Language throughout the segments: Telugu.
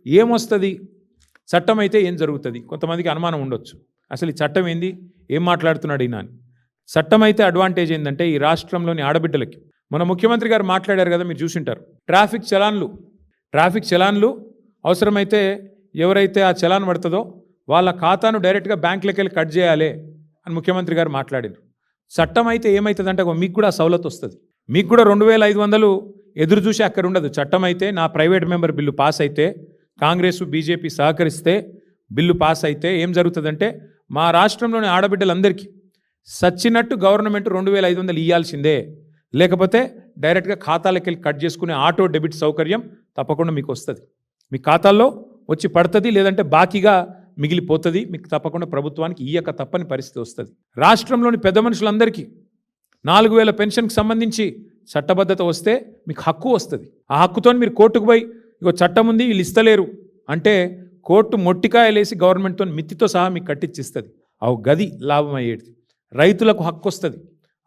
ఏమొస్తుంది? చట్టం అయితే ఏం జరుగుతుంది? కొంతమందికి అనుమానం ఉండొచ్చు. అసలు ఈ చట్టం ఏంది, ఏం మాట్లాడుతున్నాడు ఈయన అని. చట్టం అయితే అడ్వాంటేజ్ ఏంటంటే ఈ రాష్ట్రంలోని ఆడబిడ్డలకి, మన ముఖ్యమంత్రి గారు మాట్లాడారు కదా, మీరు చూసింటారు. ట్రాఫిక్ చలాన్లు అవసరమైతే ఎవరైతే ఆ చలాన్ పడుతుందో వాళ్ళ ఖాతాను డైరెక్ట్గా బ్యాంకులకి వెళ్ళి కట్ చేయాలి అని ముఖ్యమంత్రి గారు మాట్లాడారు. చట్టం అయితే ఏమవుతుందంటే మీకు కూడా సవలతు వస్తుంది. మీకు కూడా 2500 ఎదురు చూసి అక్కడ ఉండదు. చట్టం అయితే నా ప్రైవేట్ మెంబర్ బిల్లు పాస్ అయితే, కాంగ్రెస్ బీజేపీ సహకరిస్తే బిల్లు పాస్ అయితే ఏం జరుగుతుందంటే మా రాష్ట్రంలోని ఆడబిడ్డలందరికీ సచ్చినట్టు గవర్నమెంట్ 2500 ఇవ్వాల్సిందే. లేకపోతే డైరెక్ట్గా ఖాతాలకు వెళ్ళి కట్ చేసుకునే ఆటో డెబిట్ సౌకర్యం తప్పకుండా మీకు వస్తుంది. మీ ఖాతాల్లో వచ్చి పడుతుంది, లేదంటే బాకీగా మిగిలిపోతుంది. మీకు తప్పకుండా ప్రభుత్వానికి ఇయ్యక తప్పని పరిస్థితి వస్తుంది. రాష్ట్రంలోని పెద్ద మనుషులందరికీ 4000 పెన్షన్కి సంబంధించి చట్టబద్ధత వస్తే మీకు హక్కు వస్తుంది. ఆ హక్కుతో మీరు కోర్టుకు పోయి ఇగో చట్టం ఉంది వీళ్ళు ఇస్తలేరు అంటే కోర్టు మొట్టికాయలేసి గవర్నమెంట్తో మిత్తితో సహా మీకు కట్టించిస్తుంది. అవు గది లాభం అయ్యేది. రైతులకు హక్కు వస్తుంది.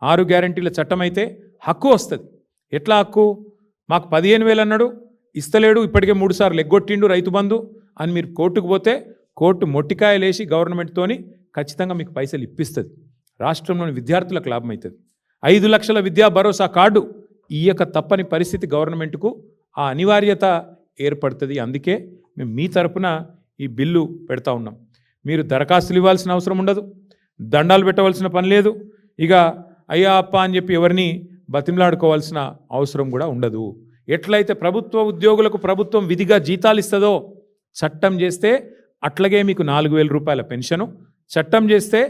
6 గ్యారంటీల చట్టం అయితే హక్కు వస్తుంది. ఎట్లా హక్కు? మాకు 15,000 అన్నాడు, ఇస్తలేడు, ఇప్పటికే 3 సార్లు ఎగ్గొట్టిండు రైతు బంధు అని మీరు కోర్టుకు పోతే కోర్టు మొట్టికాయలేసి గవర్నమెంట్తోని ఖచ్చితంగా మీకు పైసలు ఇప్పిస్తుంది. రాష్ట్రంలోని విద్యార్థులకు లాభం అవుతుంది. 5 లక్షల విద్యా భరోసా కార్డు ఇయ్యక తప్పని పరిస్థితి గవర్నమెంట్కు ఆ అనివార్యత ఏర్పడుతుంది. అందుకే మేము మీ తరపున ఈ బిల్లు పెడతా ఉన్నాం. మీరు దరఖాస్తులు ఇవ్వాల్సిన అవసరం ఉండదు, దండాలు పెట్టవలసిన పని లేదు, ఇక అయ్యా అప్ప అని చెప్పి ఎవరిని బతిమలాడుకోవాల్సిన అవసరం కూడా ఉండదు. ఎట్లయితే ప్రభుత్వ ఉద్యోగులకు ప్రభుత్వం విధిగా జీతాలు ఇస్తుందో చట్టం చేస్తే అట్లాగే మీకు 4,000 రూపాయల పెన్షను, చట్టం చేస్తే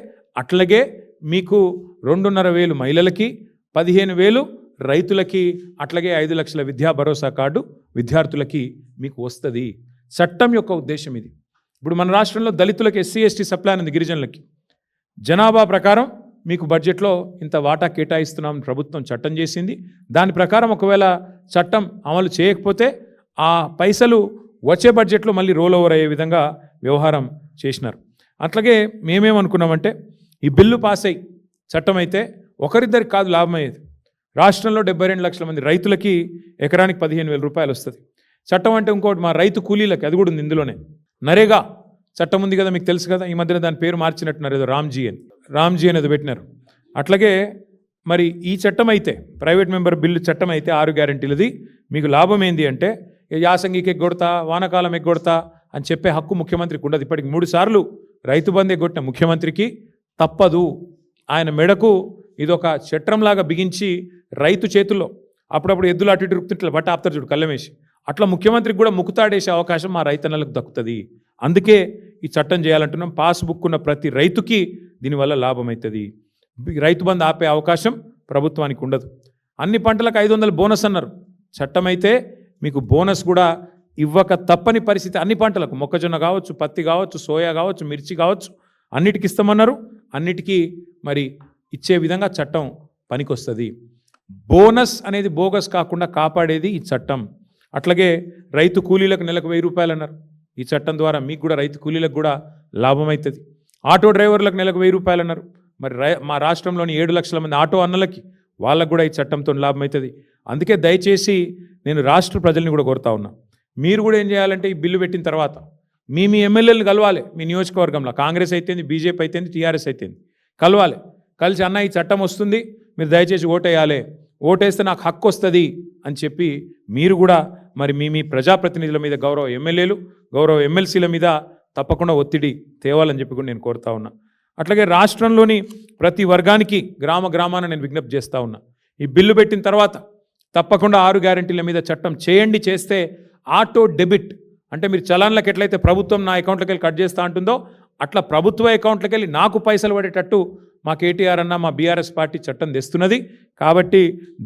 అట్లాగే మీకు 2,500 మహిళలకి, 15,000 రైతులకి, అట్లాగే 5 లక్షల విద్యా భరోసా కార్డు విద్యార్థులకి మీకు వస్తుంది. చట్టం యొక్క ఉద్దేశం ఇది. ఇప్పుడు మన రాష్ట్రంలో దళితులకి ఎస్సీ ఎస్టీ సప్లాన్ ఉంది, గిరిజనులకి జనాభా ప్రకారం మీకు బడ్జెట్లో ఇంత వాటా కేటాయిస్తున్నాం ప్రభుత్వం చట్టం చేసింది. దాని ప్రకారం ఒకవేళ చట్టం అమలు చేయకపోతే ఆ పైసలు వచ్చే బడ్జెట్లో మళ్ళీ రోల్ ఓవర్ అయ్యే విధంగా వ్యవహారం చేసినారు. అట్లాగే మేమేమనుకున్నామంటే ఈ బిల్లు పాస్ అయ్యి చట్టం అయితే ఒకరిద్దరికి కాదు లాభం అయ్యేది. రాష్ట్రంలో 72 లక్షల మంది రైతులకి ఎకరానికి 15,000 రూపాయలు వస్తుంది. చట్టం అంటే ఇంకోటి మా రైతు కూలీలకి, అది కూడా ఉంది ఇందులోనే. నరేగా చట్టం ఉంది కదా, మీకు తెలుసు కదా, ఈ మధ్యన దాని పేరు మార్చినట్టున్నారు, ఏదో రామ్జీ అని ఏదో పెట్టినారు. అట్లాగే మరి ఈ చట్టం అయితే ప్రైవేట్ మెంబర్ బిల్లు చట్టం అయితే 6 గ్యారంటీలది మీకు లాభం ఏంది అంటే యాసంగికి ఎగ్గొడతా, వానాకాలం ఎగ్గొడతా అని చెప్పే హక్కు ముఖ్యమంత్రికి ఉండదు. ఇప్పటికి 3 సార్లు రైతు బంధు ఎగ్గొట్టిన ముఖ్యమంత్రికి తప్పదు. ఆయన మెడకు ఇదొక చట్రంలాగా బిగించి రైతు చేతుల్లో అప్పుడప్పుడు ఎద్దులు అటు ఇటు రుక్తుంటే బట్ట ఆపుతారు చూడు కళ్ళమేసి, అట్లా ముఖ్యమంత్రికి కూడా ముక్కుతాడేసే అవకాశం మా రైతన్నలకు దక్కుతుంది. అందుకే ఈ చట్టం చేయాలంటున్నాం. పాస్బుక్ ఉన్న ప్రతి రైతుకి దీనివల్ల లాభం అవుతుంది. రైతు బంధు ఆపే అవకాశం ప్రభుత్వానికి ఉండదు. అన్ని పంటలకు 500 బోనస్ అన్నారు. చట్టం అయితే మీకు బోనస్ కూడా ఇవ్వక తప్పని పరిస్థితి. అన్ని పంటలకు మొక్కజొన్న కావచ్చు, పత్తి కావచ్చు, సోయా కావచ్చు, మిర్చి కావచ్చు, అన్నిటికి ఇస్తామన్నారు. అన్నిటికీ మరి ఇచ్చే విధంగా చట్టం పనికొస్తుంది. బోనస్ అనేది బోగస్ కాకుండా కాపాడేది ఈ చట్టం. అట్లాగే రైతు కూలీలకు నెలకు 1000 రూపాయలు అన్నారు. ఈ చట్టం ద్వారా మీకు కూడా రైతు కూలీలకు కూడా లాభం అవుతుంది. ఆటో డ్రైవర్లకు నెలకు 1000 రూపాయలు అన్నారు. మరి మా రాష్ట్రంలోని 7 లక్షల మంది ఆటో అన్నలకి వాళ్ళకు కూడా ఈ చట్టంతో లాభం అవుతుంది. అందుకే దయచేసి నేను రాష్ట్ర ప్రజల్ని కూడా కోరుతా ఉన్నా, మీరు కూడా ఏం చేయాలంటే ఈ బిల్లు పెట్టిన తర్వాత మీ ఎమ్మెల్యేలు కలవాలి. మీ నియోజకవర్గంలో కాంగ్రెస్ అయితేంది, బీజేపీ అయితేంది, టీఆర్ఎస్ అయితేంది, కలవాలి. కలిసి అన్న ఈ చట్టం వస్తుంది, మీరు దయచేసి ఓటేయాలి, ఓటేస్తే నాకు హక్కు వస్తుంది అని చెప్పి మీరు కూడా మరి మీ ప్రజాప్రతినిధుల మీద, గౌరవ ఎమ్మెల్యేలు, గౌరవ ఎమ్మెల్సీల మీద తప్పకుండా ఒత్తిడి తేవాలని చెప్పి కూడా నేను కోరుతా ఉన్నా. అట్లాగే రాష్ట్రంలోని ప్రతి వర్గానికి గ్రామాన నేను విజ్ఞప్తి చేస్తూ ఉన్నా, ఈ బిల్లు పెట్టిన తర్వాత తప్పకుండా 6 గ్యారంటీల మీద చట్టం చేయండి. చేస్తే ఆటో డెబిట్ అంటే మీరు చలాన్లకు ఎట్లయితే ప్రభుత్వం నా అకౌంట్లోకి వెళ్ళి కట్ చేస్తూ ఉంటుందో అట్లా ప్రభుత్వ అకౌంట్లోకి వెళ్ళి నాకు పైసలు పడేటట్టు మా కేటీఆర్ అన్న, మా బీఆర్ఎస్ పార్టీ చట్టం తెస్తున్నది. కాబట్టి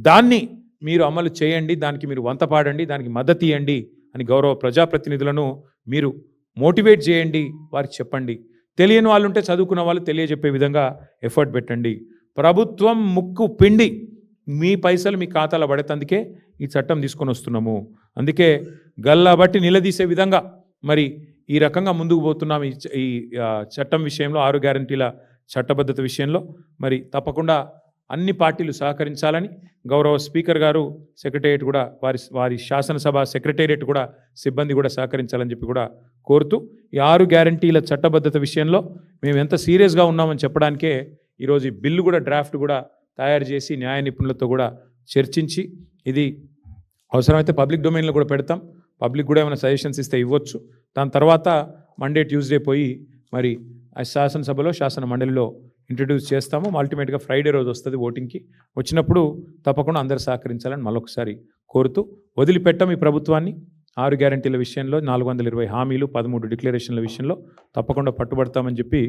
దాన్ని మీరు అమలు చేయండి, దానికి మీరు వంతపాడండి, దానికి మద్దతు ఇవ్వండి అని గౌరవ ప్రజాప్రతినిధులను మీరు మోటివేట్ చేయండి, వారికి చెప్పండి. తెలియని వాళ్ళు ఉంటే చదువుకున్న వాళ్ళు తెలియజెప్పే విధంగా ఎఫర్ట్ పెట్టండి. ప్రభుత్వం ముక్కు పిండి మీ పైసలు మీ ఖాతాలో పడేందుకే ఈ చట్టం తీసుకొని వస్తున్నాము. అందుకే గల్లా బట్టి నిలదీసే విధంగా మరి ఈ రకంగా ముందుకు పోతున్నాం. ఈ చట్టం విషయంలో 6 గ్యారంటీల చట్టబద్ధత విషయంలో మరి తప్పకుండా అన్ని పార్టీలు సహకరించాలని గౌరవ స్పీకర్ గారు సెక్రటేరియట్ కూడా వారి శాసనసభ సెక్రటేరియట్ కూడా సిబ్బంది కూడా సహకరించాలని చెప్పి కూడా కోరుతూ ఈ 6 గ్యారంటీల చట్టబద్ధత విషయంలో మేము ఎంత సీరియస్గా ఉన్నామని చెప్పడానికే ఈరోజు ఈ బిల్లు కూడా డ్రాఫ్ట్ కూడా తయారు చేసి న్యాయ నిపుణులతో కూడా చర్చించి ఇది అవసరమైతే పబ్లిక్ డొమైన్లో కూడా పెడతాం. పబ్లిక్ కూడా ఏమైనా సజెషన్స్ ఇస్తే ఇవ్వచ్చు. దాని తర్వాత మండే ట్యూస్డే పోయి మరి ఆ శాసనసభలో శాసన మండలిలో ఇంట్రడ్యూస్ చేస్తాము. అల్టిమేట్గా ఫ్రైడే రోజు వస్తుంది ఓటింగ్కి. వచ్చినప్పుడు తప్పకుండా అందరూ సహకరించాలని మరొకసారి కోరుతూ వదిలిపెట్టాం ఈ ప్రభుత్వాన్ని. 6 గ్యారంటీల విషయంలో 420 హామీలు 13 డిక్లరేషన్ల విషయంలో తప్పకుండా పట్టుబడతామని చెప్పి